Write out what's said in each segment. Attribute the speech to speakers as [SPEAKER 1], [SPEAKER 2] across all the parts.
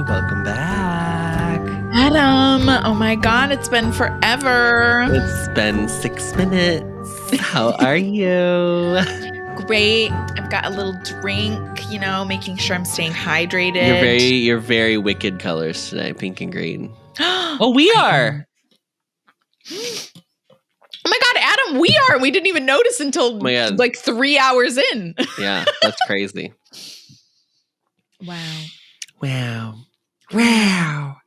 [SPEAKER 1] Welcome back.
[SPEAKER 2] Adam, oh my God, it's been forever.
[SPEAKER 1] It's been 6 minutes. How are you?
[SPEAKER 2] Great. I've got a little drink, making sure I'm staying hydrated.
[SPEAKER 1] You're very wicked colors today, pink and green. Oh, we are.
[SPEAKER 2] Oh my God, Adam, we are. We didn't even notice until like 3 hours in.
[SPEAKER 1] Yeah, that's crazy.
[SPEAKER 2] Wow.
[SPEAKER 1] Wow. Wow.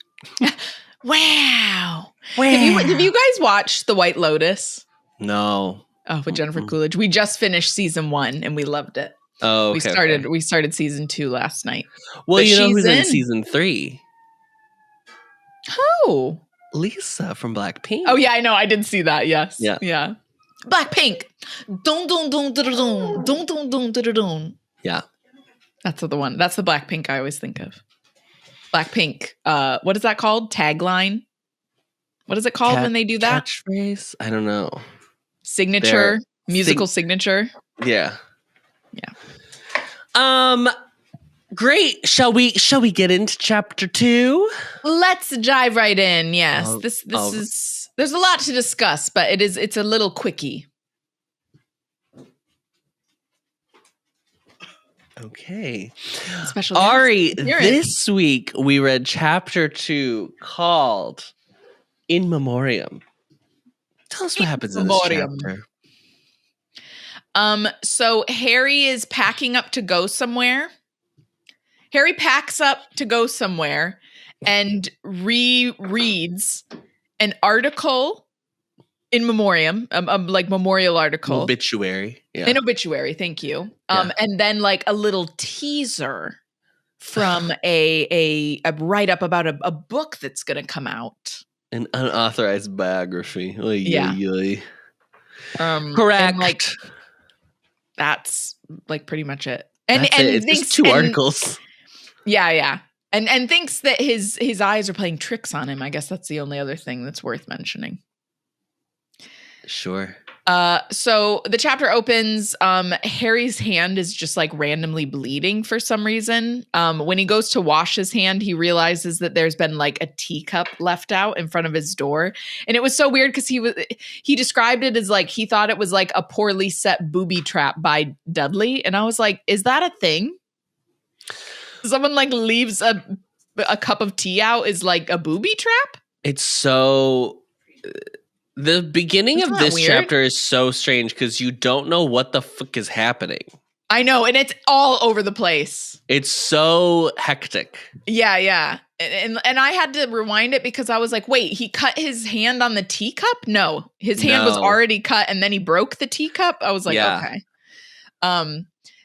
[SPEAKER 2] Wow. Have you guys watched The White Lotus?
[SPEAKER 1] No.
[SPEAKER 2] Oh, with Jennifer Coolidge. We just finished season 1 and we loved it.
[SPEAKER 1] Oh, okay.
[SPEAKER 2] We started season 2 last night.
[SPEAKER 1] Well, but you know who's in season 3?
[SPEAKER 2] Who?
[SPEAKER 1] Lisa from Blackpink.
[SPEAKER 2] Oh yeah, I know. I did see that. Yes.
[SPEAKER 1] Yeah.
[SPEAKER 2] Blackpink. Dun dun dun dun dun dun dun dun dun dun.
[SPEAKER 1] Yeah.
[SPEAKER 2] That's the one. That's the Blackpink I always think of. Blackpink. What is that called? Tagline. What is it called when they do that?
[SPEAKER 1] Catchphrase? I don't know.
[SPEAKER 2] Signature. Musical signature.
[SPEAKER 1] Yeah. Great. Shall we get into chapter 2?
[SPEAKER 2] Let's dive right in. Yes. This is there's a lot to discuss, but it's a little quickie.
[SPEAKER 1] Okay.
[SPEAKER 2] Special
[SPEAKER 1] Ari, this week we read chapter 2 called In Memoriam. Tell us what happens in this chapter.
[SPEAKER 2] So Harry is packing up to go somewhere. Harry packs up to go somewhere and rereads an article in Memoriam, like memorial article.
[SPEAKER 1] Obituary. Yeah.
[SPEAKER 2] An obituary, thank you. And then like a little teaser from a write-up about a book that's going to come out.
[SPEAKER 1] An unauthorized biography. Correct.
[SPEAKER 2] And like, that's like pretty much it. And
[SPEAKER 1] it's just 2 articles.
[SPEAKER 2] Yeah. And thinks that his eyes are playing tricks on him. I guess that's the only other thing that's worth mentioning.
[SPEAKER 1] Sure.
[SPEAKER 2] So the chapter opens, Harry's hand is just like randomly bleeding for some reason. When he goes to wash his hand, he realizes that there's been like a teacup left out in front of his door. And it was so weird because he described it as like, he thought it was like a poorly set booby trap by Dudley. And I was like, is that a thing? Someone like leaves a cup of tea out is like a booby trap?
[SPEAKER 1] It's so... The beginning of this chapter is so strange because you don't know what the fuck is happening.
[SPEAKER 2] I know, and it's all over the place.
[SPEAKER 1] It's so hectic.
[SPEAKER 2] Yeah. And I had to rewind it because I was like, wait, he cut his hand on the teacup? No, his hand was already cut and then he broke the teacup. I was like, okay.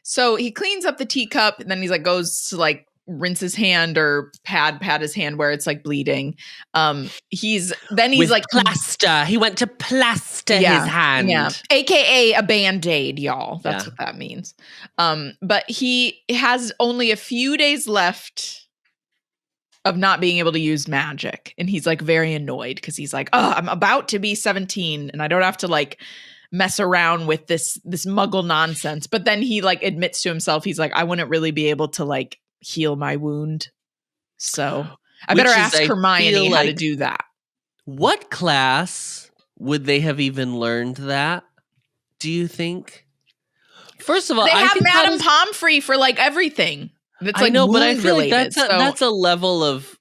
[SPEAKER 2] So he cleans up the teacup and then he's like, goes to like rinse his hand or pat his hand where it's like bleeding. He's like
[SPEAKER 1] plaster. He went to plaster his hand.
[SPEAKER 2] Yeah. AKA a Band-Aid, y'all. That's what that means. But he has only a few days left of not being able to use magic. And he's like very annoyed because he's like, oh, I'm about to be 17 and I don't have to like mess around with this muggle nonsense. But then he like admits to himself, he's like, I wouldn't really be able to like heal my wound. So I better ask Hermione how to do that.
[SPEAKER 1] What class would they have even learned that? Do you think? First of all,
[SPEAKER 2] they have Madame Pomfrey for like everything. That's like, I know, but I feel like
[SPEAKER 1] that's a level of.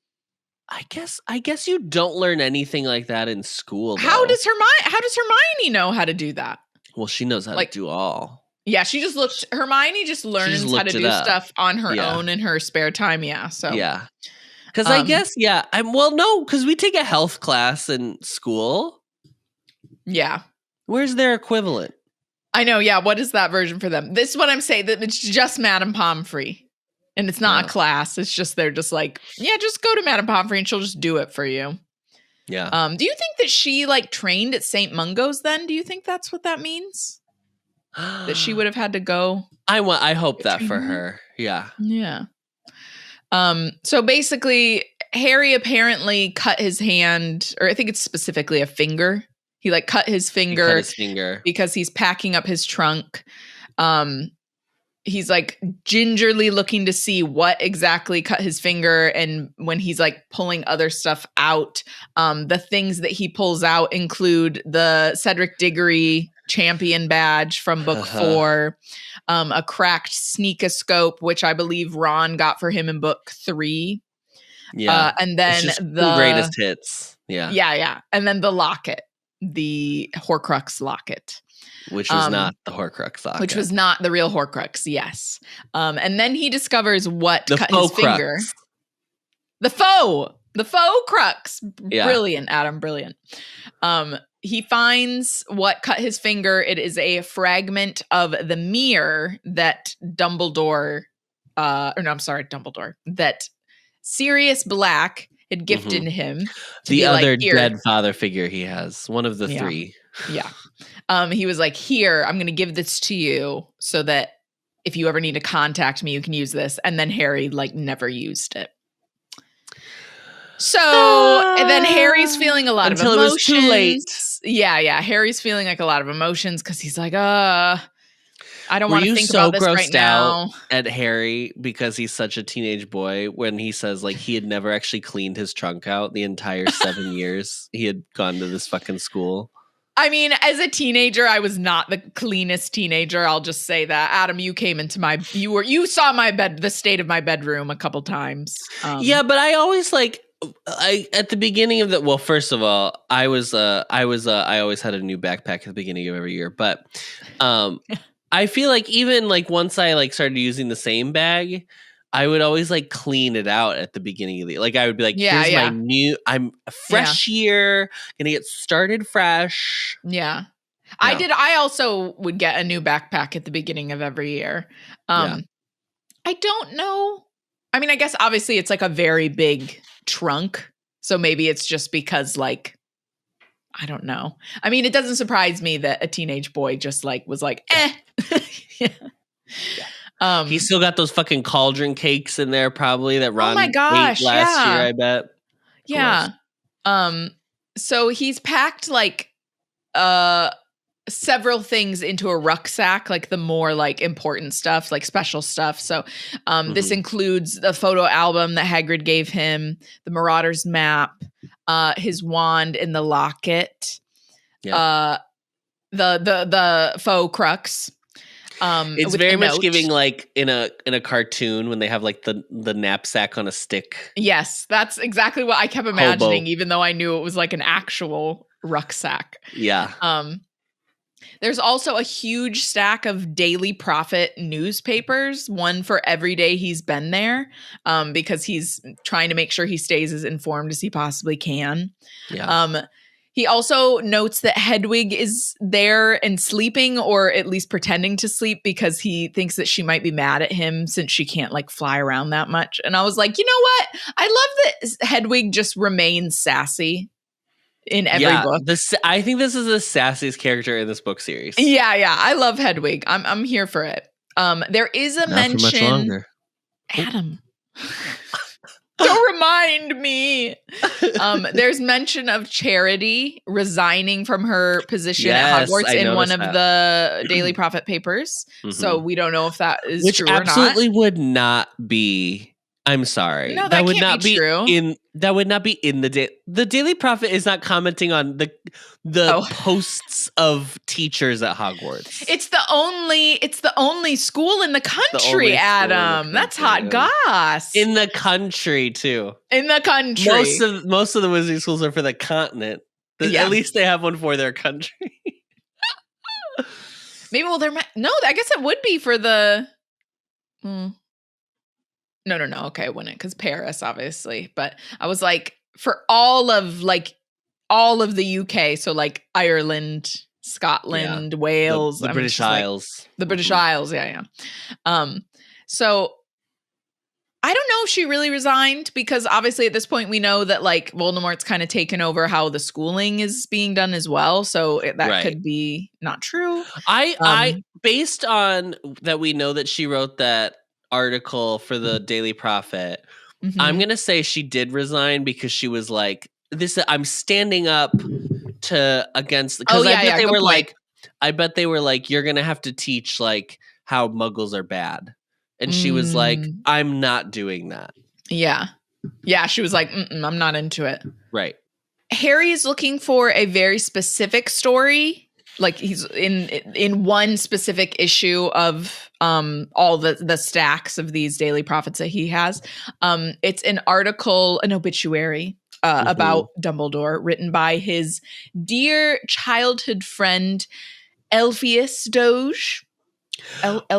[SPEAKER 1] I guess you don't learn anything like that in school.
[SPEAKER 2] How does Hermione know how to do that?
[SPEAKER 1] Well, she knows how to do all.
[SPEAKER 2] Yeah, Hermione just learns how to do stuff on her own in her spare time. Yeah. So
[SPEAKER 1] yeah. Because I guess, because we take a health class in school.
[SPEAKER 2] Yeah.
[SPEAKER 1] Where's their equivalent?
[SPEAKER 2] I know. Yeah. What is that version for them? This is what I'm saying, that it's just Madame Pomfrey. And it's not a class. It's just, they're just like, yeah, just go to Madame Pomfrey and she'll just do it for you.
[SPEAKER 1] Yeah.
[SPEAKER 2] Do you think that she like trained at St. Mungo's then? Do you think that's what that means? That she would have had to go?
[SPEAKER 1] I hope that for her. Yeah.
[SPEAKER 2] Yeah. So basically, Harry apparently cut his hand, or I think it's specifically a finger. He like cut his finger
[SPEAKER 1] because he's packing
[SPEAKER 2] up his trunk. he's like gingerly looking to see what exactly cut his finger. And when he's like pulling other stuff out, the things that he pulls out include the Cedric Diggory champion badge from book 4, a cracked sneakoscope, which I believe Ron got for him in book 3.
[SPEAKER 1] Yeah.
[SPEAKER 2] And then the
[SPEAKER 1] greatest hits. Yeah.
[SPEAKER 2] Yeah. And then the locket, the Horcrux locket.
[SPEAKER 1] Which was not the Horcrux locket.
[SPEAKER 2] Which was not the real Horcrux, yes. And then he discovers what
[SPEAKER 1] the
[SPEAKER 2] cut his finger.
[SPEAKER 1] Crux.
[SPEAKER 2] The faux crux.
[SPEAKER 1] Yeah.
[SPEAKER 2] Brilliant, Adam, brilliant. He finds what cut his finger. It is a fragment of the mirror that Dumbledore, that Sirius Black had gifted him.
[SPEAKER 1] The other dead father figure he has. One of the 3.
[SPEAKER 2] Yeah. He was like, here, I'm going to give this to you so that if you ever need to contact me, you can use this. And then Harry like never used it. So and then Harry's feeling a lot of emotions.
[SPEAKER 1] Until it was too late.
[SPEAKER 2] Yeah. Harry's feeling like a lot of emotions because he's like, I don't want to think about this right now.
[SPEAKER 1] At Harry because he's such a teenage boy when he says like he had never actually cleaned his trunk out the entire 7 years he had gone to this fucking school.
[SPEAKER 2] I mean, as a teenager, I was not the cleanest teenager. I'll just say that. Adam, you came into you saw my the state of my bedroom a couple times.
[SPEAKER 1] Yeah, but I always at the beginning of well, first of all, I always had a new backpack at the beginning of every year, but I feel like even like once I like started using the same bag, I would always like clean it out at the beginning of the I would be like, here's my new I'm a fresh year, gonna get started fresh.
[SPEAKER 2] Yeah. I also would get a new backpack at the beginning of every year. I don't know. I mean, I guess obviously it's like a very big trunk. So maybe it's just because like I don't know. I mean, it doesn't surprise me that a teenage boy just like was like, yeah.
[SPEAKER 1] He's still got those fucking cauldron cakes in there, probably that Ron ate last year. I bet.
[SPEAKER 2] Yeah. So he's packed like several things into a rucksack, like the more like important stuff, like special stuff. So this includes the photo album that Hagrid gave him, the Marauders map, his wand, and the locket. Yeah. The faux crux.
[SPEAKER 1] It's very much giving like in a cartoon when they have like the knapsack on a stick.
[SPEAKER 2] Yes, that's exactly what I kept imagining, even though I knew it was like an actual rucksack.
[SPEAKER 1] Yeah.
[SPEAKER 2] There's also a huge stack of Daily Prophet newspapers, one for every day he's been there, because he's trying to make sure he stays as informed as he possibly can.
[SPEAKER 1] Yeah.
[SPEAKER 2] He also notes that Hedwig is there and sleeping, or at least pretending to sleep, because he thinks that she might be mad at him since she can't like fly around that much. And I was like, you know what? I love that Hedwig just remains sassy in every book.
[SPEAKER 1] I think this is the sassiest character in this book series.
[SPEAKER 2] Yeah. I love Hedwig. I'm here for it. There is a mention.
[SPEAKER 1] Not for much longer.
[SPEAKER 2] Adam. Don't remind me. There's mention of Charity resigning from her position at Hogwarts in one of the Daily Prophet papers. So we don't know if that is true or not. Which
[SPEAKER 1] absolutely would not be. I'm sorry.
[SPEAKER 2] No, that would not be true.
[SPEAKER 1] That would not be in the Daily Prophet is not commenting on the posts of teachers at Hogwarts.
[SPEAKER 2] It's the only school in the country, Adam. That's hot goss.
[SPEAKER 1] In the country too.
[SPEAKER 2] In the country.
[SPEAKER 1] Most of the Wizarding schools are for the continent. At least they have one for their country.
[SPEAKER 2] Maybe I guess it would be for the No. Okay, it wouldn't, because Paris, obviously. But I was like, for all of the UK, so like Ireland, Scotland, Wales,
[SPEAKER 1] the British Isles.
[SPEAKER 2] The British Isles, yeah. So I don't know if she really resigned, because obviously at this point we know that like Voldemort's kind of taken over how the schooling is being done as well. So that could be not true.
[SPEAKER 1] I based on that, we know that she wrote that article for the Daily Prophet. I'm gonna say she did resign because she was like, "This I'm standing up to against." Because I bet they were like, "You're gonna have to teach like how muggles are bad. And she was like, I'm not doing that.
[SPEAKER 2] Yeah. Yeah, she was like, I'm not into it.
[SPEAKER 1] Right.
[SPEAKER 2] Harry is looking for a very specific story. Like he's in one specific issue of all the stacks of these daily prophets that he has. It's an article, an obituary about Dumbledore written by his dear childhood friend, Elphias Doge.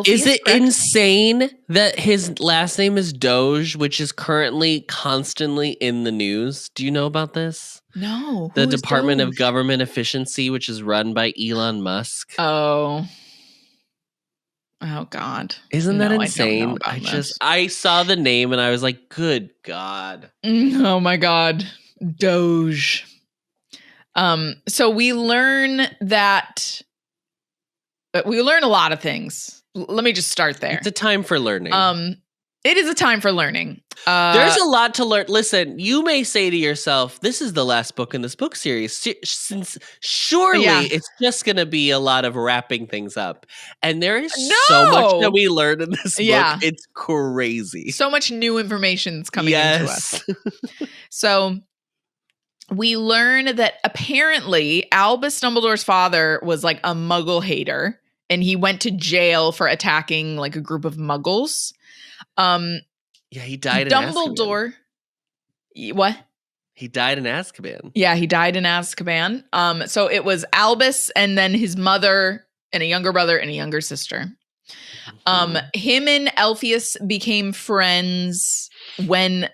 [SPEAKER 1] Is it insane that his last name is Doge, which is currently constantly in the news? Do you know about this?
[SPEAKER 2] No.
[SPEAKER 1] The Department of Government Efficiency, which is run by Elon Musk.
[SPEAKER 2] Oh God.
[SPEAKER 1] Isn't that insane? I saw the name and I was like, good God.
[SPEAKER 2] Oh my God. Doge. So we learn that we learn a lot of things. Let me just start there.
[SPEAKER 1] It's a time for learning.
[SPEAKER 2] It is a time for learning.
[SPEAKER 1] There's a lot to learn. Listen, you may say to yourself, this is the last book in this book series. Since surely it's just going to be a lot of wrapping things up. And there is so much that we learn in this book. It's crazy.
[SPEAKER 2] So much new information is coming into us. So we learn that apparently Albus Dumbledore's father was like a muggle hater. And he went to jail for attacking like a group of muggles.
[SPEAKER 1] He died in
[SPEAKER 2] Dumbledore.
[SPEAKER 1] Azkaban.
[SPEAKER 2] What?
[SPEAKER 1] He died in Azkaban.
[SPEAKER 2] Yeah, he died in Azkaban. So it was Albus and then his mother and a younger brother and a younger sister. Him and Elphias became friends when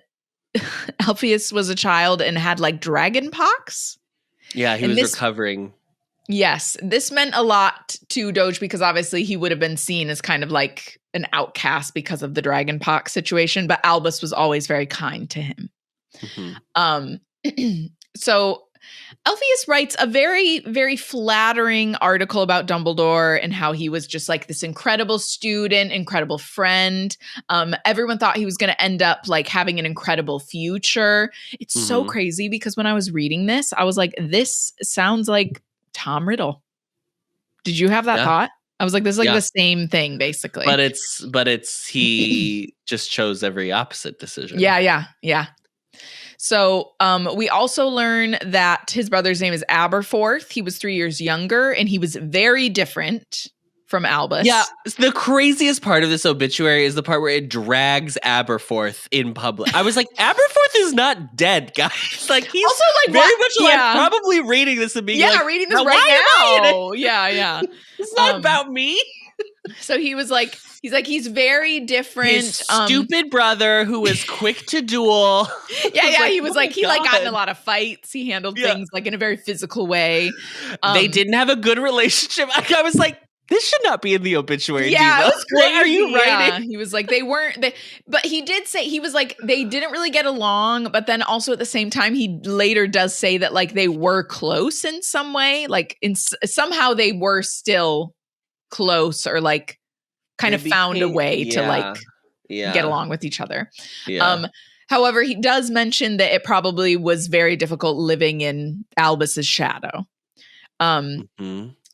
[SPEAKER 2] Elphias was a child and had like dragon pox.
[SPEAKER 1] Yeah, he was recovering.
[SPEAKER 2] Yes, this meant a lot to Doge because obviously he would have been seen as kind of like an outcast because of the dragonpox situation, but Albus was always very kind to him. So Elphias writes a very, very flattering article about Dumbledore and how he was just like this incredible student, incredible friend. Everyone thought he was going to end up like having an incredible future. It's so crazy because when I was reading this, I was like, this sounds like Tom Riddle. Did you have that thought? I was like, this is like the same thing, basically.
[SPEAKER 1] But it's he just chose every opposite decision.
[SPEAKER 2] Yeah. So we also learn that his brother's name is Aberforth. He was 3 years younger, and he was very different from Albus.
[SPEAKER 1] Yeah, the craziest part of this obituary is the part where it drags Aberforth in public. I was like, Aberforth is not dead, guys. Like he's also like very much alive, probably reading this and being like,
[SPEAKER 2] reading this right now. Yeah.
[SPEAKER 1] It's not about me.
[SPEAKER 2] So he's very different.
[SPEAKER 1] His stupid brother who was quick to duel.
[SPEAKER 2] He was like, he got in a lot of fights. He handled things like in a very physical way.
[SPEAKER 1] They didn't have a good relationship. I was like, this should not be in the obituary.
[SPEAKER 2] Yeah,
[SPEAKER 1] Diva.
[SPEAKER 2] It was crazy.
[SPEAKER 1] What are you writing?
[SPEAKER 2] He was like, but he did say, he was like, they didn't really get along. But then also at the same time, he later does say that like they were close in some way. Like somehow they were still close or like kind of found a way to like get along with each other. Yeah. However, he does mention that it probably was very difficult living in Albus's shadow.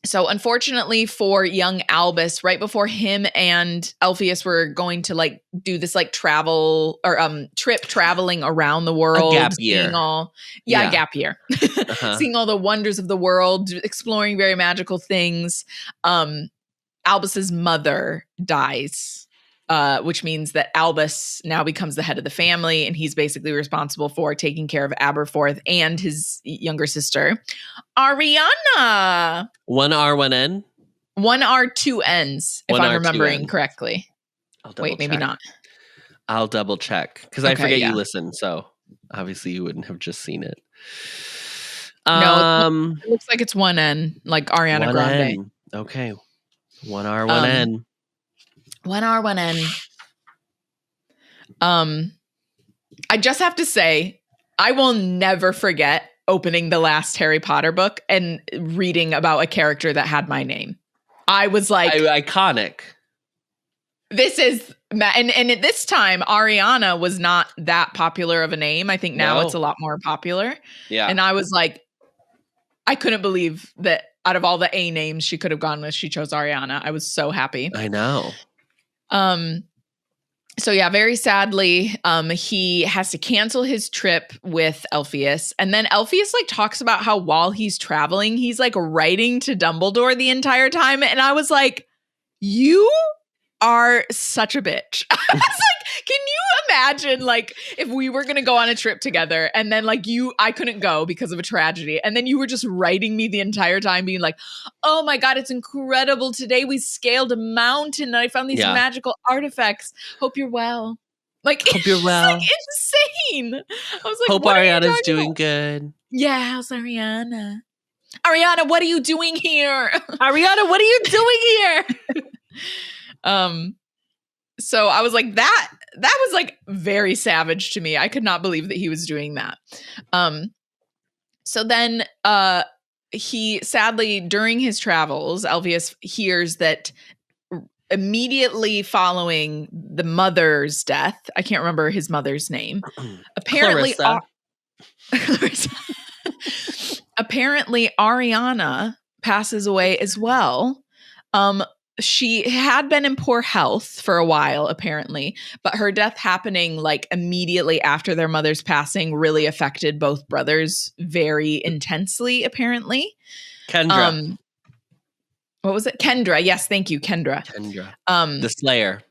[SPEAKER 2] So unfortunately for young Albus, right before him and Elphias were going to like do this like travel or trip traveling around the world,
[SPEAKER 1] a gap year.
[SPEAKER 2] Gap year, seeing all the wonders of the world, exploring very magical things. Albus's mother dies, which means that Albus now becomes the head of the family, and he's basically responsible for taking care of Aberforth and his younger sister, Ariana.
[SPEAKER 1] 1 R, 1 N?
[SPEAKER 2] 1 R, 2 N's, if I'm remembering correctly. Wait, maybe not.
[SPEAKER 1] I'll double check, because I forget you listen, so obviously you wouldn't have just seen it.
[SPEAKER 2] No, it looks like it's 1 N, like Ariana Grande.
[SPEAKER 1] N. Okay. 1 R, 1 N.
[SPEAKER 2] 1 R, 1 N. I just have to say, I will never forget opening the last Harry Potter book and reading about a character that had my name. I was like,
[SPEAKER 1] iconic.
[SPEAKER 2] This is, and at this time, Ariana was not that popular of a name. I think now it's a lot more popular.
[SPEAKER 1] Yeah.
[SPEAKER 2] And I was like, I couldn't believe that out of all the A names she could have gone with, she chose Ariana. I was so happy.
[SPEAKER 1] I know.
[SPEAKER 2] So yeah, very sadly, he has to cancel his trip with Alpheus. And then Alpheus like talks about how while he's traveling, he's like writing to Dumbledore the entire time. And I was like, you are such a bitch. I was like, can you imagine like if we were going to go on a trip together and then like I couldn't go because of a tragedy. And then you were just writing me the entire time being like, oh my God, it's incredible. Today we scaled a mountain and I found these magical artifacts. Hope you're well. Like,
[SPEAKER 1] hope you're well.
[SPEAKER 2] Like insane. I was like,
[SPEAKER 1] hope Ariana's doing good.
[SPEAKER 2] Yeah. How's Ariana? Ariana, what are you doing here?
[SPEAKER 1] Ariana, what are you doing here?
[SPEAKER 2] So I was like, that was like very savage to me. I could not believe that he was doing that. So then he sadly during his travels, Alpheus hears that immediately following the mother's death, I can't remember his mother's name. Apparently apparently Ariana passes away as well. She had been in poor health for a while, apparently, but her death happening like immediately after their mother's passing really affected both brothers very intensely, apparently.
[SPEAKER 1] Kendra.
[SPEAKER 2] What was it? Kendra. Yes. Thank you. Kendra.
[SPEAKER 1] The Slayer.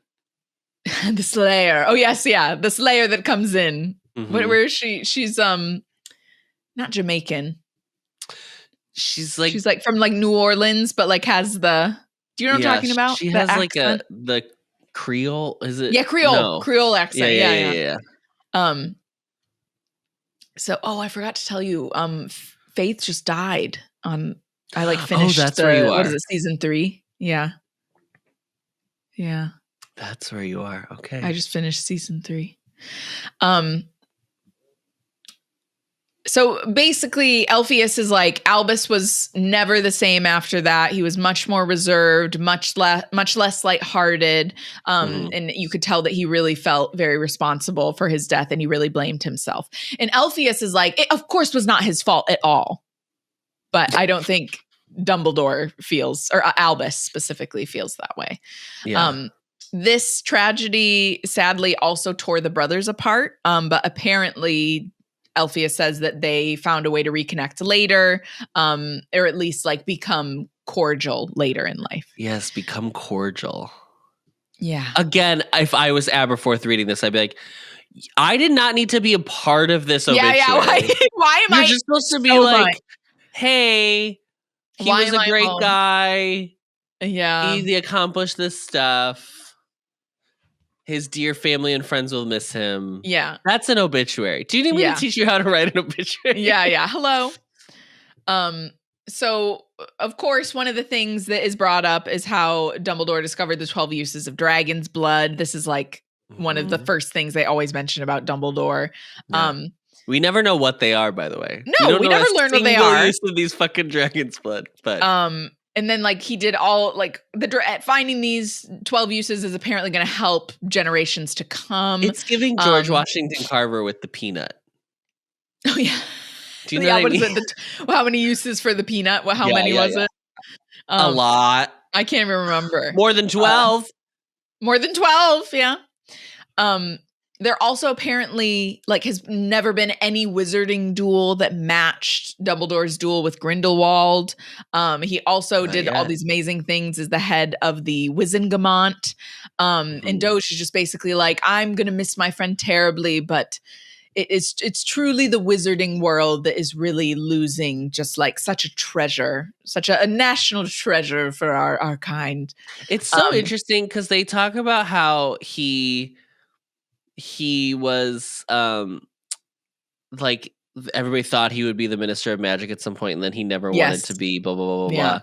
[SPEAKER 2] The Slayer. Oh, yes. Yeah. The Slayer that comes in.
[SPEAKER 1] Mm-hmm.
[SPEAKER 2] Where is she? She's not Jamaican.
[SPEAKER 1] She's like
[SPEAKER 2] from like New Orleans, but like has the... Do you know what I'm talking about?
[SPEAKER 1] She has like the Creole, is it?
[SPEAKER 2] Yeah, Creole. No. Creole accent. Yeah. So, I forgot to tell you, Faith just died on, I like finished
[SPEAKER 1] where you are.
[SPEAKER 2] What is it, season 3? Yeah. Yeah.
[SPEAKER 1] That's where you are. Okay.
[SPEAKER 2] I just finished season 3. So basically, Alpheus is like, Albus was never the same after that. He was much more reserved, much less lighthearted. And you could tell that he really felt very responsible for his death and he really blamed himself. And Alpheus is like, it of course was not his fault at all. But I don't think Dumbledore feels, or Albus specifically feels that way. Yeah. This tragedy sadly also tore the brothers apart. But apparently Alpheus says that they found a way to reconnect later, or at least like become cordial later in life.
[SPEAKER 1] Yes, become cordial.
[SPEAKER 2] Yeah.
[SPEAKER 1] Again, if I was Aberforth reading this, I'd be like, I did not need to be a part of this obituary.
[SPEAKER 2] Yeah. Why am
[SPEAKER 1] You're just supposed to be like, hey, he was a great guy.
[SPEAKER 2] Yeah.
[SPEAKER 1] He accomplished this stuff. His dear family and friends will miss him.
[SPEAKER 2] Yeah.
[SPEAKER 1] That's an obituary. Do you need me to teach you how to write an obituary?
[SPEAKER 2] Yeah. Hello. So, of course, one of the things that is brought up is how Dumbledore discovered the 12 uses of dragon's blood. This is like one of the first things they always mention about Dumbledore.
[SPEAKER 1] Yeah. We never know what they are, by the way.
[SPEAKER 2] No, we never learn what they are.
[SPEAKER 1] Use of these fucking dragon's blood. But
[SPEAKER 2] and then like he did all like finding these 12 uses is apparently going to help generations to come.
[SPEAKER 1] It's giving George Washington Carver with the peanut.
[SPEAKER 2] Oh yeah.
[SPEAKER 1] Do you know what I mean?
[SPEAKER 2] Is it how many uses for the peanut? How many was it?
[SPEAKER 1] A lot.
[SPEAKER 2] I can't even remember.
[SPEAKER 1] More than 12.
[SPEAKER 2] More than 12. Yeah. There also apparently like has never been any wizarding duel that matched Dumbledore's duel with Grindelwald. He also did all these amazing things as the head of the Wizengamot. And Doge is just basically like, I'm going to miss my friend terribly, but it's truly the wizarding world that is really losing just like such a treasure, such a national treasure for our kind.
[SPEAKER 1] It's so interesting because they talk about how he was like everybody thought he would be the Minister of Magic at some point, and then he never wanted to be blah blah blah blah blah.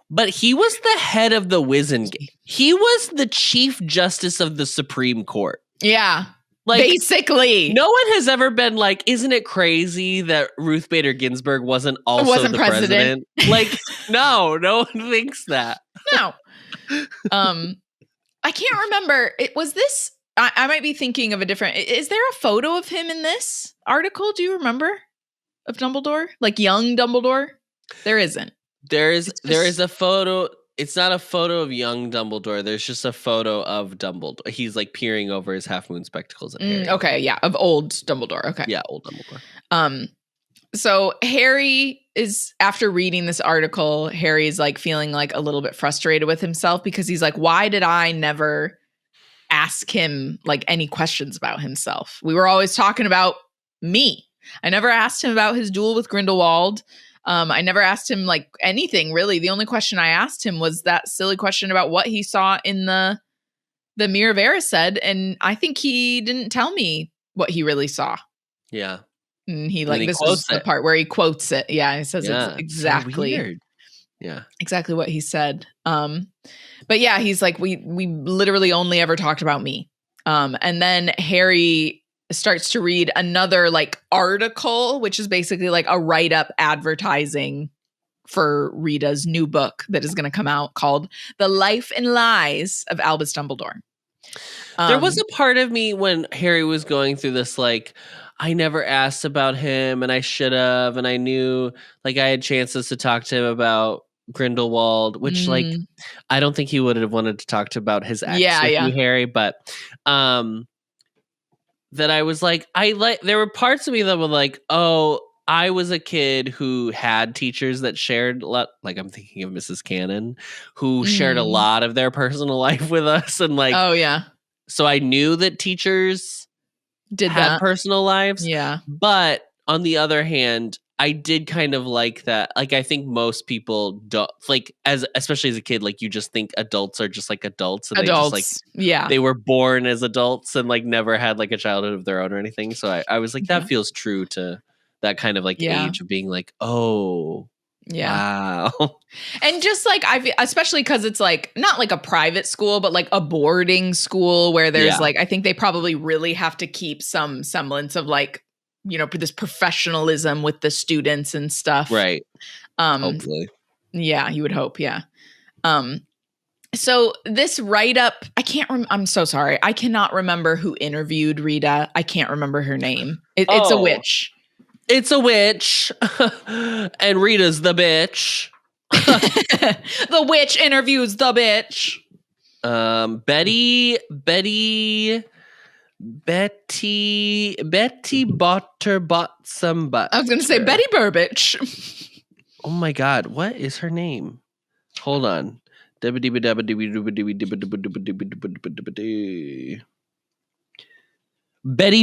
[SPEAKER 1] But he was the head of the Wizengate. He was the Chief Justice of the Supreme Court.
[SPEAKER 2] Yeah.
[SPEAKER 1] Like,
[SPEAKER 2] basically,
[SPEAKER 1] no one has ever been like, isn't it crazy that Ruth Bader Ginsburg wasn't also the president? Like, no one thinks that.
[SPEAKER 2] No. I can't remember. Was this? I might be thinking of a different. Is there a photo of him in this article? Do you remember of Dumbledore? Like young Dumbledore? There isn't.
[SPEAKER 1] There is a photo. It's not a photo of young Dumbledore. There's just a photo of Dumbledore. He's like peering over his half moon spectacles at Harry.
[SPEAKER 2] Okay, yeah, of old Dumbledore. Okay.
[SPEAKER 1] Yeah, old Dumbledore.
[SPEAKER 2] So Harry is, after reading this article, Harry's like feeling like a little bit frustrated with himself because he's like, why did I never ask him like any questions about himself? We were always talking about me. I never asked him about his duel with Grindelwald. I never asked him like anything really. The only question I asked him was that silly question about what he saw in the Mirror of Erised, and I think he didn't tell me what he really saw.
[SPEAKER 1] Yeah.
[SPEAKER 2] And he like, this is the part where he quotes it. Yeah, he says exactly.
[SPEAKER 1] So weird. Yeah.
[SPEAKER 2] Exactly what he said. But yeah, he's like, we literally only ever talked about me. And then Harry starts to read another like article, which is basically like a write-up advertising for Rita's new book that is going to come out called The Life and Lies of Albus Dumbledore.
[SPEAKER 1] There was a part of me when Harry was going through this, like, I never asked about him and I should have, and I knew like I had chances to talk to him about Grindelwald, which like I don't think he would have wanted to talk about his ex with you, Harry, but that I was like, there were parts of me that were like, oh, I was a kid who had teachers that shared like I'm thinking of Mrs. Cannon, who shared a lot of their personal life with us, and like, oh yeah, so I knew that teachers had personal lives. Yeah. But on the other hand, I did kind of like that. Like, I think most people don't, like, especially as a kid, like, you just think adults are just like adults. And they just like, they were born as adults and like never had like a childhood of their own or anything. So I was like, that feels true to that kind of like age of being like, oh, wow.
[SPEAKER 2] And just like, especially because it's like not like a private school, but like a boarding school where there's like, I think they probably really have to keep some semblance of like, you know, this professionalism with the students and stuff.
[SPEAKER 1] Right. Hopefully.
[SPEAKER 2] Yeah, you would hope. Yeah. So this write-up, I'm so sorry. I cannot remember who interviewed Rita. I can't remember her name. It's a witch.
[SPEAKER 1] It's a witch. And Rita's the bitch.
[SPEAKER 2] The witch interviews the bitch.
[SPEAKER 1] Betty Botter bought some butter.
[SPEAKER 2] I was going to say Betty Burbage.
[SPEAKER 1] Oh my God. What is her name? Hold on. Betty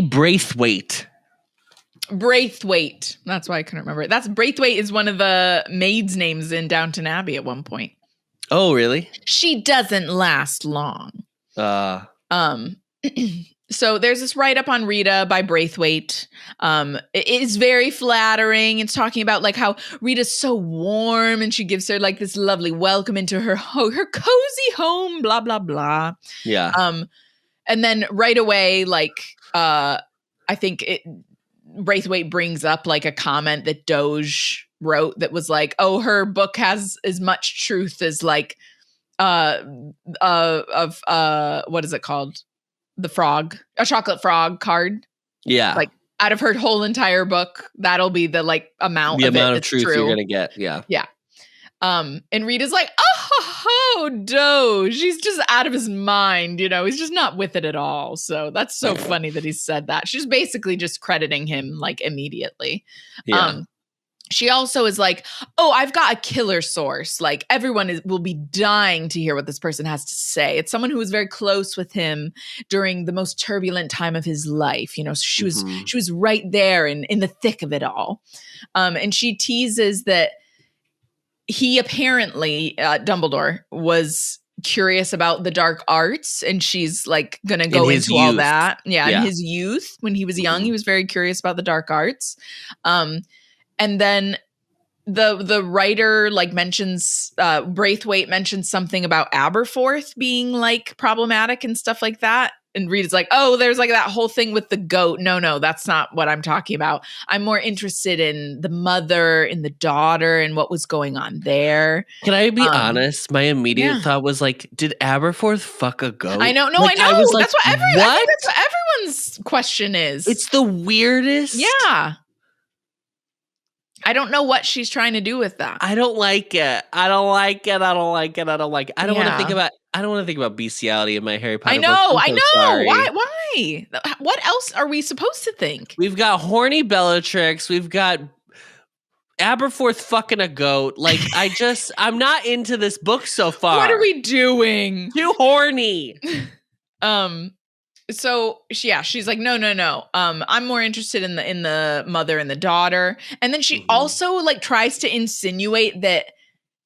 [SPEAKER 1] Braithwaite.
[SPEAKER 2] Braithwaite. That's why I couldn't remember it. Braithwaite is one of the maids' names in Downton Abbey at one point.
[SPEAKER 1] Oh, really?
[SPEAKER 2] She doesn't last long. So there's this write-up on Rita by Braithwaite. It is very flattering. It's talking about like how Rita's so warm and she gives her like this lovely welcome into her cozy home, blah, blah, blah.
[SPEAKER 1] Yeah.
[SPEAKER 2] And then right away, like, I think Braithwaite brings up like a comment that Doge wrote that was like, oh, her book has as much truth as like, what is it called? The frog, a chocolate frog card.
[SPEAKER 1] Yeah.
[SPEAKER 2] Like out of her whole entire book, that'll be the like amount
[SPEAKER 1] of truth true. You're going to get. Yeah.
[SPEAKER 2] Yeah. And Rita's like, oh, Doge. She's just out of his mind. You know, he's just not with it at all. So that's so funny that he said that. She's basically just crediting him like immediately.
[SPEAKER 1] Yeah.
[SPEAKER 2] She also is like, oh, I've got a killer source. Like everyone will be dying to hear what this person has to say. It's someone who was very close with him during the most turbulent time of his life. You know, so she was right there in the thick of it all. And she teases that he apparently, Dumbledore, was curious about the dark arts, and she's like going to go into all that. Yeah, in his youth, when he was young, he was very curious about the dark arts. And then the writer like mentions, Braithwaite mentions something about Aberforth being like problematic and stuff like that. And Rita's like, oh, there's like that whole thing with the goat. No, that's not what I'm talking about. I'm more interested in the mother and the daughter and what was going on there.
[SPEAKER 1] Can I be honest? My immediate thought was like, did Aberforth fuck a goat?
[SPEAKER 2] I know. No, like, I know. I was like, that's what everyone's question is.
[SPEAKER 1] It's the weirdest.
[SPEAKER 2] Yeah. I don't know what she's trying to do with that.
[SPEAKER 1] I don't like it. I don't want to think about bestiality in my Harry Potter
[SPEAKER 2] I know.
[SPEAKER 1] books.
[SPEAKER 2] I know.
[SPEAKER 1] Sorry.
[SPEAKER 2] Why? What else are we supposed to think?
[SPEAKER 1] We've got horny Bellatrix. We've got Aberforth fucking a goat. Like, I'm not into this book so far.
[SPEAKER 2] What are we doing?
[SPEAKER 1] Too horny.
[SPEAKER 2] So she's like, no. I'm more interested in the mother and the daughter. And then she also like tries to insinuate that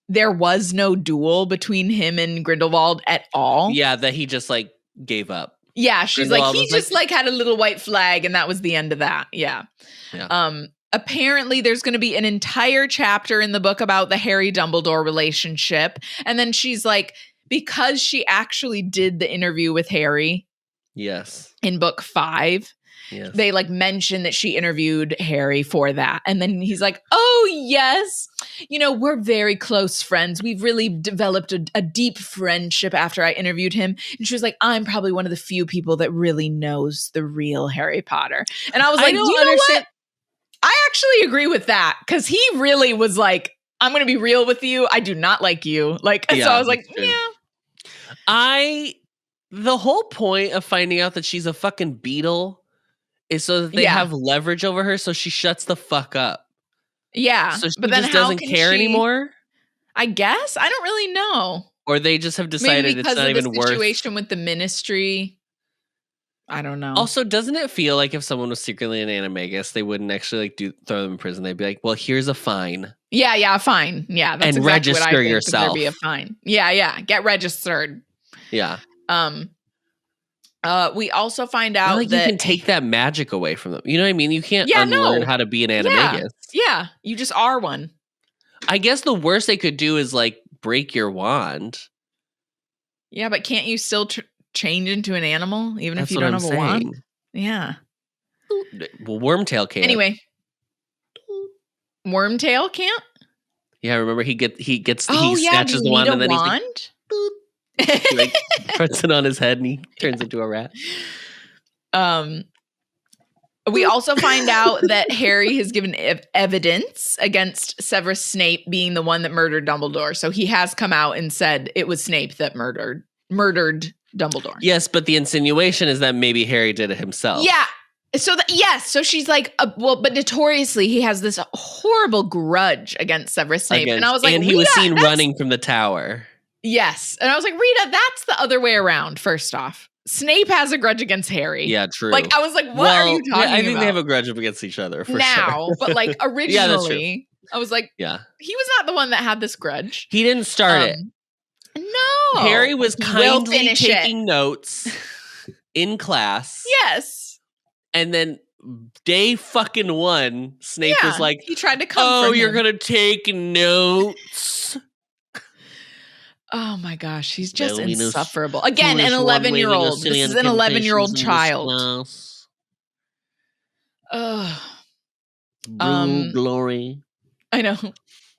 [SPEAKER 2] there was no duel between him and Grindelwald at all.
[SPEAKER 1] Yeah, that he just like gave up.
[SPEAKER 2] Yeah, she's Grindelwald like, he just like had a little white flag and that was the end of that. Yeah. Apparently there's going to be an entire chapter in the book about the Harry Dumbledore relationship. And then she's like, because she actually did the interview with Harry.
[SPEAKER 1] Yes.
[SPEAKER 2] In book 5. Yes. They like mention that she interviewed Harry for that. And then he's like, oh, yes. You know, we're very close friends. We've really developed a deep friendship after I interviewed him. And she was like, I'm probably one of the few people that really knows the real Harry Potter. And I was like, do you know what? I actually agree with that. Because he really was like, I'm going to be real with you. I do not like you. Like, so I was like, yeah.
[SPEAKER 1] The whole point of finding out that she's a fucking beetle is so that they have leverage over her, so she shuts the fuck up.
[SPEAKER 2] Yeah.
[SPEAKER 1] So she just doesn't care anymore?
[SPEAKER 2] I guess. I don't really know.
[SPEAKER 1] Or they just have decided it's not even worth...
[SPEAKER 2] Because of the situation with the ministry. I don't know.
[SPEAKER 1] Also, doesn't it feel like if someone was secretly an animagus, they wouldn't actually like throw them in prison? They'd be like, well, here's a fine.
[SPEAKER 2] Yeah, a fine. Yeah, that's
[SPEAKER 1] and
[SPEAKER 2] exactly
[SPEAKER 1] register
[SPEAKER 2] what I think.
[SPEAKER 1] Yourself.
[SPEAKER 2] There'd be a fine. Yeah. Get registered.
[SPEAKER 1] Yeah.
[SPEAKER 2] We also find out
[SPEAKER 1] that you can take that magic away from them. You know what I mean? You can't unlearn how to be an animagus.
[SPEAKER 2] Yeah, you just are one.
[SPEAKER 1] I guess the worst they could do is like break your wand.
[SPEAKER 2] Yeah, but can't you still change into an animal even if you don't have a wand? Yeah.
[SPEAKER 1] Well, Wormtail can't.
[SPEAKER 2] Anyway, Wormtail can't.
[SPEAKER 1] Yeah, remember he snatches the wand and then he's like, he like puts it on his head and he turns into a rat.
[SPEAKER 2] We also find out that Harry has given evidence against Severus Snape being the one that murdered Dumbledore. So he has come out and said it was Snape that murdered Dumbledore.
[SPEAKER 1] Yes, but the insinuation is that maybe Harry did it himself.
[SPEAKER 2] Yeah. So so she's like, but notoriously he has this horrible grudge against Severus Snape. And I was like,
[SPEAKER 1] and he was seen running from the tower.
[SPEAKER 2] Yes. And I was like, Rita, that's the other way around, first off. Snape has a grudge against Harry.
[SPEAKER 1] Yeah, true.
[SPEAKER 2] Like, I was like, what are you talking about?
[SPEAKER 1] I think they have a grudge against each other for
[SPEAKER 2] now,
[SPEAKER 1] sure.
[SPEAKER 2] But like originally, I was like, he was not the one that had this grudge.
[SPEAKER 1] He didn't start it.
[SPEAKER 2] No.
[SPEAKER 1] Harry was kindly taking notes in class.
[SPEAKER 2] Yes.
[SPEAKER 1] And then day fucking 1, Snape was like,
[SPEAKER 2] he tried to comfort him.
[SPEAKER 1] You're going to take notes.
[SPEAKER 2] Oh my gosh, he's just insufferable. Again, an 11-year-old. This is an 11-year-old child.
[SPEAKER 1] Glory.
[SPEAKER 2] I know.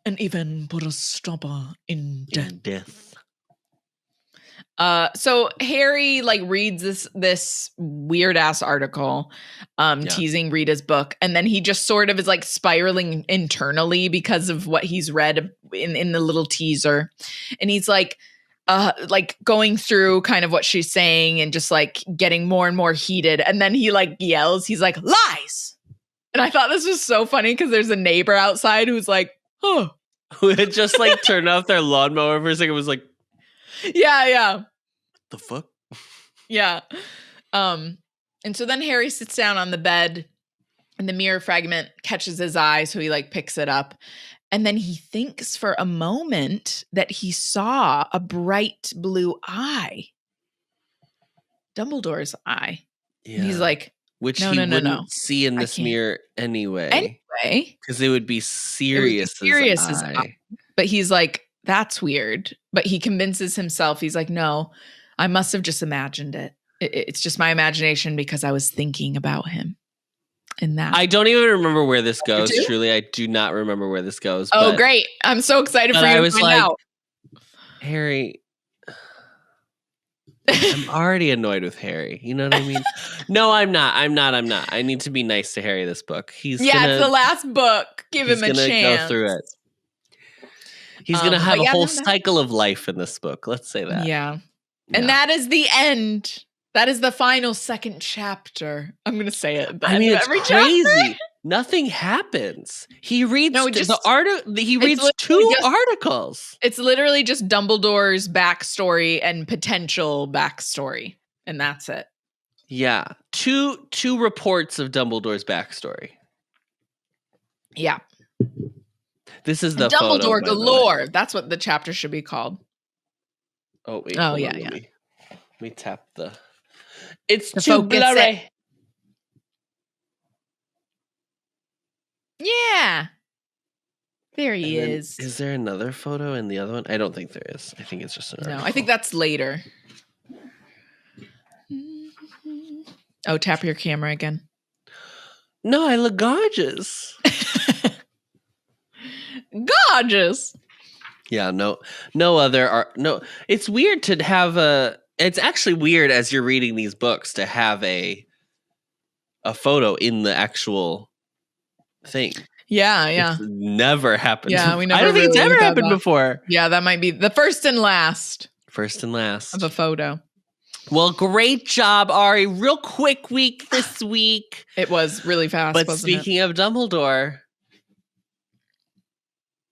[SPEAKER 2] And even put a stopper in death. So Harry like reads this weird ass article, teasing Rita's book, and then he just sort of is like spiraling internally because of what he's read in the little teaser, and he's like going through kind of what she's saying and just like getting more and more heated, and then he like yells, he's like, lies, and I thought this was so funny because there's a neighbor outside who's like, oh,
[SPEAKER 1] who had just like turned off their lawnmower for a second, was like,
[SPEAKER 2] yeah.
[SPEAKER 1] The fuck?
[SPEAKER 2] Yeah. And so then Harry sits down on the bed and the mirror fragment catches his eye. So he like picks it up. And then he thinks for a moment that he saw a bright blue eye. Dumbledore's eye. Yeah. And he's like,
[SPEAKER 1] which he wouldn't see in this mirror anyway. Because it would be Sirius's eye.
[SPEAKER 2] But he's like, that's weird. But he convinces himself, he's like, no, I must have just imagined it. It's just my imagination because I was thinking about him. And that
[SPEAKER 1] I don't even remember where this goes. Truly, I do not remember where this goes.
[SPEAKER 2] Oh, great. I'm so excited for you to find out.
[SPEAKER 1] Harry, I'm already annoyed with Harry. You know what I mean? No, I'm not. I need to be nice to Harry this book.
[SPEAKER 2] It's the last book. Give him a chance.
[SPEAKER 1] Go through it. He's going to have a whole cycle of life in this book. Let's say that.
[SPEAKER 2] Yeah. And that is the end. That is the final second chapter. I'm going to say it.
[SPEAKER 1] It's crazy. Chapter. Nothing happens. He reads He reads 2 articles.
[SPEAKER 2] It's literally just Dumbledore's backstory and potential backstory, and that's it.
[SPEAKER 1] Yeah, two reports of Dumbledore's backstory.
[SPEAKER 2] Yeah,
[SPEAKER 1] this is the
[SPEAKER 2] Dumbledore galore. That's what the chapter should be called.
[SPEAKER 1] Oh wait.
[SPEAKER 2] Oh yeah,
[SPEAKER 1] Let me tap the. It's
[SPEAKER 2] the
[SPEAKER 1] too blurry.
[SPEAKER 2] Yeah. There he is.
[SPEAKER 1] Is there another photo in the other one? I don't think there is. I think it's just an article.
[SPEAKER 2] No, I think that's later. Oh, tap your camera again.
[SPEAKER 1] No, I look gorgeous.
[SPEAKER 2] Gorgeous.
[SPEAKER 1] Yeah, no other art. No, it's weird to have it's actually weird as you're reading these books to have a photo in the actual thing.
[SPEAKER 2] Yeah.
[SPEAKER 1] It's never happened.
[SPEAKER 2] Yeah, we never.
[SPEAKER 1] I don't think it's ever happened before.
[SPEAKER 2] Yeah, that might be the first and last.
[SPEAKER 1] First and last
[SPEAKER 2] of a photo.
[SPEAKER 1] Well, great job, Ari. Real quick week this week.
[SPEAKER 2] It was really fast.
[SPEAKER 1] But speaking of Dumbledore,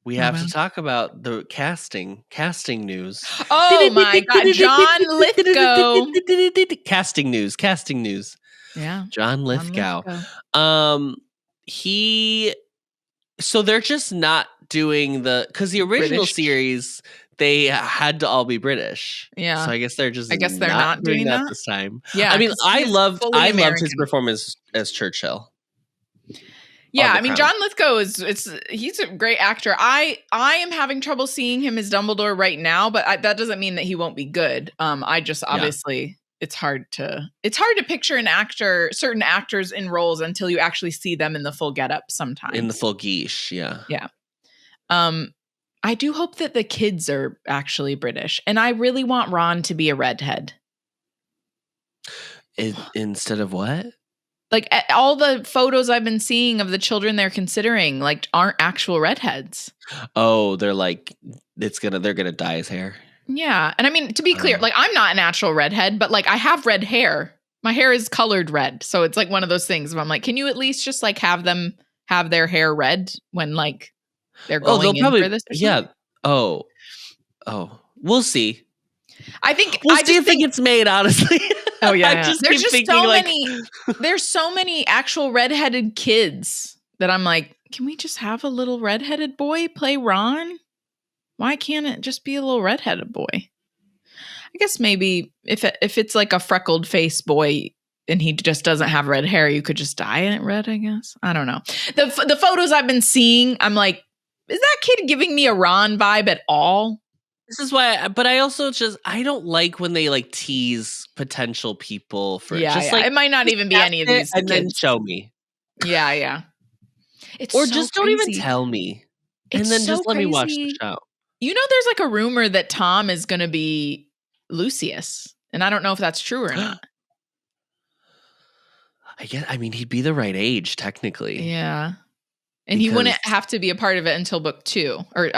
[SPEAKER 1] we have to talk about the casting news.
[SPEAKER 2] Oh my God, John Lithgow.
[SPEAKER 1] Casting news.
[SPEAKER 2] Yeah,
[SPEAKER 1] John Lithgow. So they're just not doing because the original series, they had to all be British.
[SPEAKER 2] Yeah.
[SPEAKER 1] So I guess they're just.
[SPEAKER 2] I guess they're not doing that
[SPEAKER 1] this time.
[SPEAKER 2] Yeah.
[SPEAKER 1] I mean, I loved his performance as Churchill.
[SPEAKER 2] Yeah, I mean, John Lithgow he's a great actor. I am having trouble seeing him as Dumbledore right now, but that doesn't mean that he won't be good. I just obviously it's hard to picture certain actors in roles until you actually see them in the full getup sometimes.
[SPEAKER 1] In the full geesh, yeah.
[SPEAKER 2] Yeah. I do hope that the kids are actually British, and I really want Ron to be a redhead.
[SPEAKER 1] Instead of what?
[SPEAKER 2] Like all the photos I've been seeing of the children they're considering, like, aren't actual redheads.
[SPEAKER 1] Oh, they're like they're gonna dye his hair.
[SPEAKER 2] Yeah, and I mean, to be clear, like, I'm not a natural redhead, but like I have red hair. My hair is colored red, so it's like one of those things. Where I'm like, can you at least just like have them have their hair red when like they're going in for this?
[SPEAKER 1] Yeah. Oh, we'll see.
[SPEAKER 2] I think
[SPEAKER 1] we'll see if it gets made. Honestly.
[SPEAKER 2] Oh yeah. There's just so many. There's so many actual redheaded kids that I'm like, can we just have a little redheaded boy play Ron? Why can't it just be a little redheaded boy? I guess maybe if it's like a freckled face boy and he just doesn't have red hair, you could just dye it red. I guess. I don't know. The photos I've been seeing, I'm like, is that kid giving me a Ron vibe at all?
[SPEAKER 1] This is why, but I also I don't like when they like tease potential people for like,
[SPEAKER 2] it might not even be any of these
[SPEAKER 1] and
[SPEAKER 2] kids.
[SPEAKER 1] then show me.
[SPEAKER 2] Yeah.
[SPEAKER 1] Or so just don't even tell me. And then just let me watch the show.
[SPEAKER 2] You know, there's like a rumor that Tom is going to be Lucius, and I don't know if that's true or not.
[SPEAKER 1] I mean, he'd be the right age technically.
[SPEAKER 2] Yeah. And he wouldn't have to be a part of it until book 2 or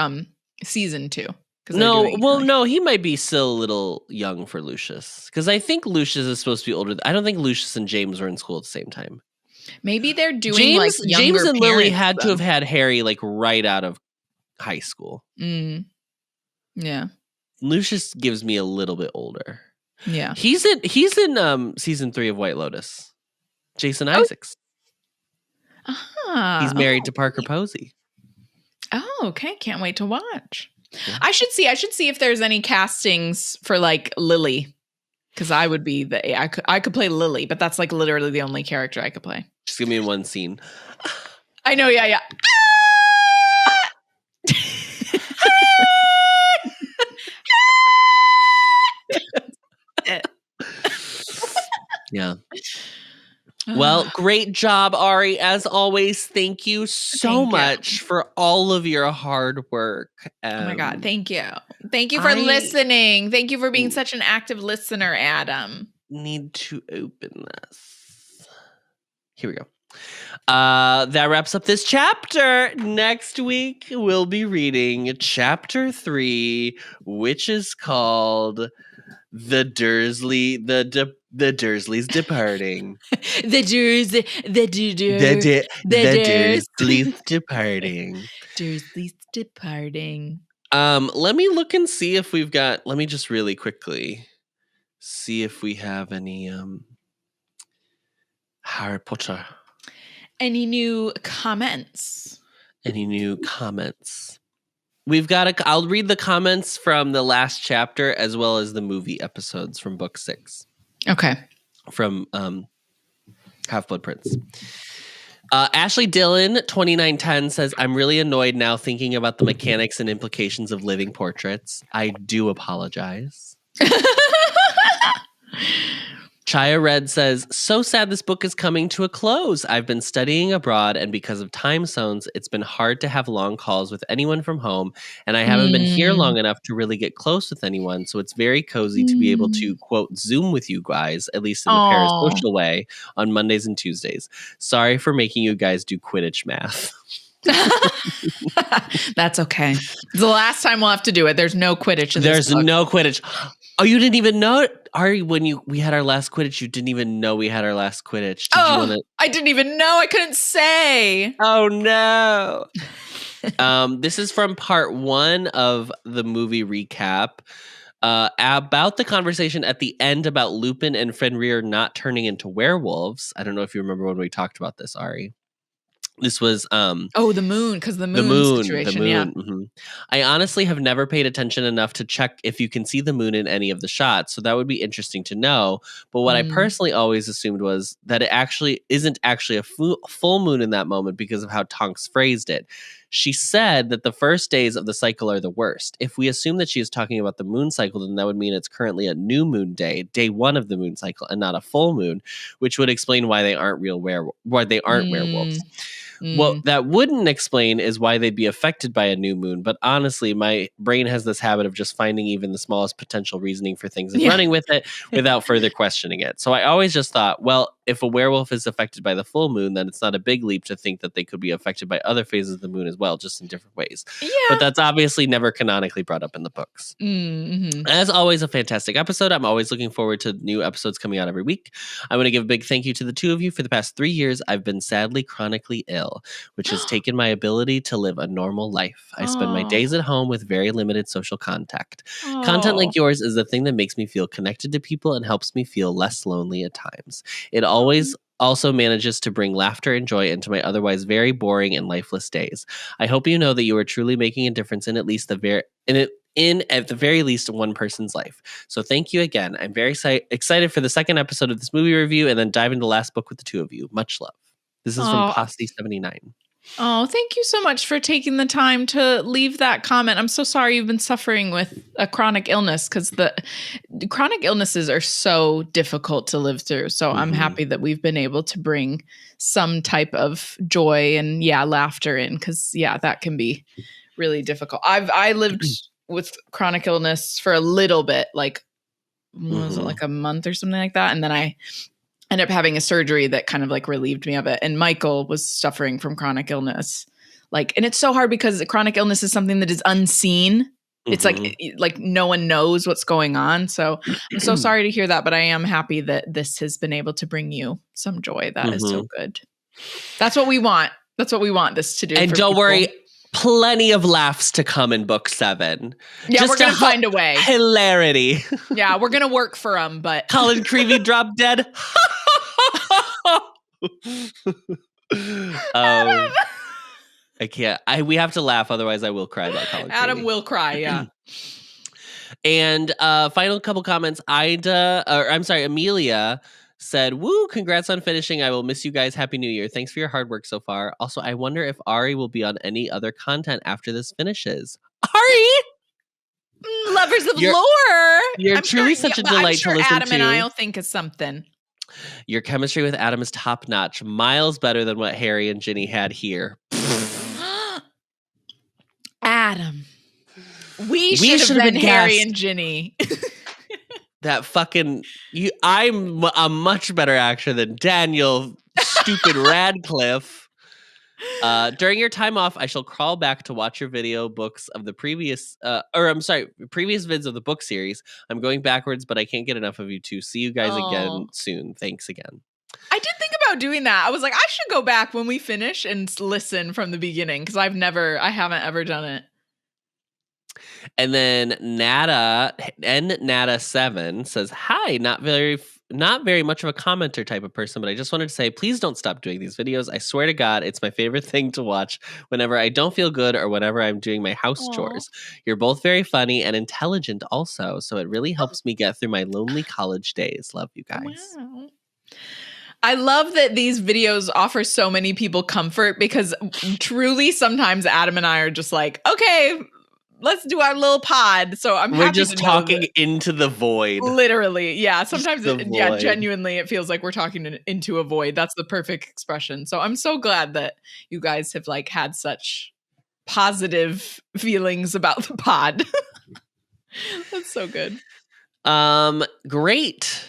[SPEAKER 2] season 2.
[SPEAKER 1] No, he might be still a little young for Lucius. Because I think Lucius is supposed to be older. I don't think Lucius and James were in school at the same time.
[SPEAKER 2] Maybe they're doing like younger
[SPEAKER 1] James and Lily had
[SPEAKER 2] though.
[SPEAKER 1] to have had Harry like right out of high school.
[SPEAKER 2] Yeah.
[SPEAKER 1] Lucius gives me a little bit older.
[SPEAKER 2] Yeah.
[SPEAKER 1] He's in season 3 of White Lotus. Jason Isaacs. He's married to Parker Posey.
[SPEAKER 2] Oh, okay. Can't wait to watch. Yeah. I should see if there's any castings for like Lily, because I would be I could play Lily, but that's like literally the only character I could play.
[SPEAKER 1] Just give me one scene.
[SPEAKER 2] I know, yeah.
[SPEAKER 1] Yeah. Well, great job, Ari. As always, thank you so much for all of your hard work.
[SPEAKER 2] Oh my God, thank you. Thank you for listening. Thank you for being such an active listener, Adam.
[SPEAKER 1] Need to open this. Here we go. That wraps up this chapter. Next week, we'll be reading chapter 3, which is called The Dursleys Departing.
[SPEAKER 2] The
[SPEAKER 1] Dursleys Departing.
[SPEAKER 2] Dursleys Departing.
[SPEAKER 1] Let me look and see if we've got, let me just really quickly see if we have any Harry Potter.
[SPEAKER 2] Any new comments?
[SPEAKER 1] We've got I'll read the comments from the last chapter as well as the movie episodes from book 6.
[SPEAKER 2] Okay.
[SPEAKER 1] From Half-Blood Prince. Ashley Dillon, 2910, says, I'm really annoyed now thinking about the mechanics and implications of living portraits. I do apologize. Chaya Red says, so sad this book is coming to a close. I've been studying abroad, and because of time zones, it's been hard to have long calls with anyone from home, and I haven't been here long enough to really get close with anyone, so it's very cozy to be able to, quote, Zoom with you guys, at least in the parasocial way, on Mondays and Tuesdays. Sorry for making you guys do Quidditch math.
[SPEAKER 2] That's okay. The last time we'll have to do it. There's no Quidditch in this book.
[SPEAKER 1] There's no Quidditch. Oh, you didn't even know it? Ari, when we had our last Quidditch, you didn't even know we had our last Quidditch.
[SPEAKER 2] I didn't even know. I couldn't say.
[SPEAKER 1] Oh, no. This is from part 1 of the movie recap. About the conversation at the end about Lupin and Fenrir not turning into werewolves. I don't know if you remember when we talked about this, Ari. This was
[SPEAKER 2] the moon, because the moon situation. Yeah.
[SPEAKER 1] Mm-hmm. I honestly have never paid attention enough to check if you can see the moon in any of the shots, so that would be interesting to know. But what I personally always assumed was that it actually isn't actually a full moon in that moment because of how Tonks phrased it. She said that the first days of the cycle are the worst. If we assume that she is talking about the moon cycle, then that would mean it's currently a new moon day 1 of the moon cycle, and not a full moon, which would explain why they aren't werewolves. What that wouldn't explain is why they'd be affected by a new moon. But honestly, my brain has this habit of just finding even the smallest potential reasoning for things and running with it without further questioning it. So I always just thought, well, if a werewolf is affected by the full moon, then it's not a big leap to think that they could be affected by other phases of the moon as well, just in different ways. Yeah. But that's obviously never canonically brought up in the books. Mm-hmm. As always, a fantastic episode. I'm always looking forward to new episodes coming out every week. I want to give a big thank you to the two of you. For the past 3 years, I've been sadly chronically ill, which has taken my ability to live a normal life. I spend my days at home with very limited social contact. Content like yours is the thing that makes me feel connected to people and helps me feel less lonely at times. It always also manages to bring laughter and joy into my otherwise very boring and lifeless days. I hope you know that you are truly making a difference in at least at the very least one person's life. So thank you again. I'm very excited for the second episode of this movie review and then dive into the last book with the two of you. Much love. This is from Posse 79.
[SPEAKER 2] Oh, thank you so much for taking the time to leave that comment. I'm so sorry you've been suffering with a chronic illness, because the chronic illnesses are so difficult to live through. So I'm happy that we've been able to bring some type of joy and laughter in, because that can be really difficult. I lived with chronic illness for a little bit, like was it like a month or something like that, and then I ended up having a surgery that kind of like relieved me of it. And Michael was suffering from chronic illness. And it's so hard because chronic illness is something that is unseen. It's like no one knows what's going on. So I'm so sorry to hear that, but I am happy that this has been able to bring you some joy. That is so good. That's what we want. That's what we want this to do.
[SPEAKER 1] And don't worry, plenty of laughs to come in book 7.
[SPEAKER 2] Yeah, we're going to find a way.
[SPEAKER 1] Hilarity.
[SPEAKER 2] Yeah, we're going to work for them, but
[SPEAKER 1] Colin Creevy dropped dead. I can't. We have to laugh, otherwise I will cry about Colin Creevy.
[SPEAKER 2] Adam will cry, yeah.
[SPEAKER 1] And final couple comments. Amelia said, woo, congrats on finishing. I will miss you guys. Happy New Year. Thanks for your hard work so far. Also, I wonder if Ari will be on any other content after this finishes. Ari!
[SPEAKER 2] Lovers of lore.
[SPEAKER 1] You're truly such a delight to listen to.
[SPEAKER 2] Adam and I will think of something.
[SPEAKER 1] Your chemistry with Adam is top notch, miles better than what Harry and Ginny had here.
[SPEAKER 2] Adam. We should have been Harry and Ginny.
[SPEAKER 1] That fucking I'm a much better actor than Daniel stupid Radcliffe. During your time off, I shall crawl back to watch your video books of the previous vids of the book series. I'm going backwards, but I can't get enough of you two. See you guys again soon. Thanks again.
[SPEAKER 2] I did think about doing that. I was like, I should go back when we finish and listen from the beginning because I haven't ever done it.
[SPEAKER 1] And then Nada7 says, "Hi, not very much of a commenter type of person, but I just wanted to say, please don't stop doing these videos. I swear to God, it's my favorite thing to watch whenever I don't feel good or whenever I'm doing my house chores. You're both very funny and intelligent also, so it really helps me get through my lonely college days. Love you guys."
[SPEAKER 2] Wow. I love that these videos offer so many people comfort because truly sometimes Adam and I are just like, okay, let's do our little pod. So we're
[SPEAKER 1] just talking into the void.
[SPEAKER 2] Literally. Yeah. Sometimes, genuinely, it feels like we're talking into a void. That's the perfect expression. So I'm so glad that you guys have like had such positive feelings about the pod. That's so good.
[SPEAKER 1] Great.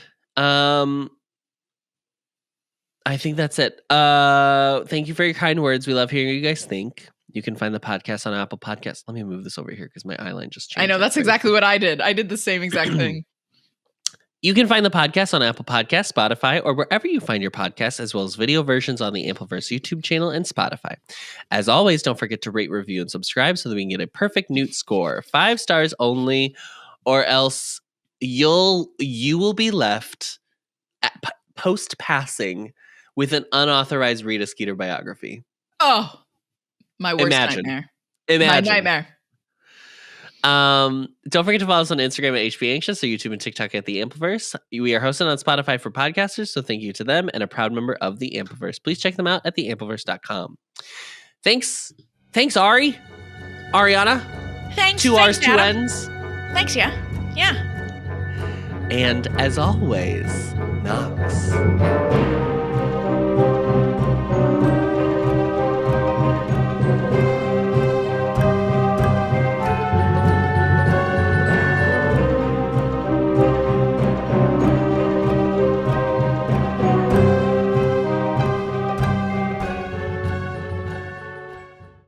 [SPEAKER 1] I think that's it. Thank you for your kind words. We love hearing what you guys think. You can find the podcast on Apple Podcasts. Let me move this over here because my eyeline just changed.
[SPEAKER 2] I know, that's exactly what I did. I did the same exact thing.
[SPEAKER 1] You can find the podcast on Apple Podcasts, Spotify, or wherever you find your podcasts, as well as video versions on the Ampliverse YouTube channel and Spotify. As always, don't forget to rate, review, and subscribe so that we can get a perfect Newt score. 5 stars only, or else you will be left at post-passing with an unauthorized Rita Skeeter biography.
[SPEAKER 2] Oh, my worst nightmare.
[SPEAKER 1] Imagine.
[SPEAKER 2] My nightmare.
[SPEAKER 1] Don't forget to follow us on Instagram at HBAnxious or YouTube and TikTok at The Ampliverse. We are hosted on Spotify for podcasters, so thank you to them and a proud member of The Ampliverse. Please check them out at theampliverse.com. Thanks, Ari. Ariana.
[SPEAKER 2] Thanks.
[SPEAKER 1] 2 R's, 2 N's.
[SPEAKER 2] Thanks, yeah. Yeah.
[SPEAKER 1] And as always, Knox.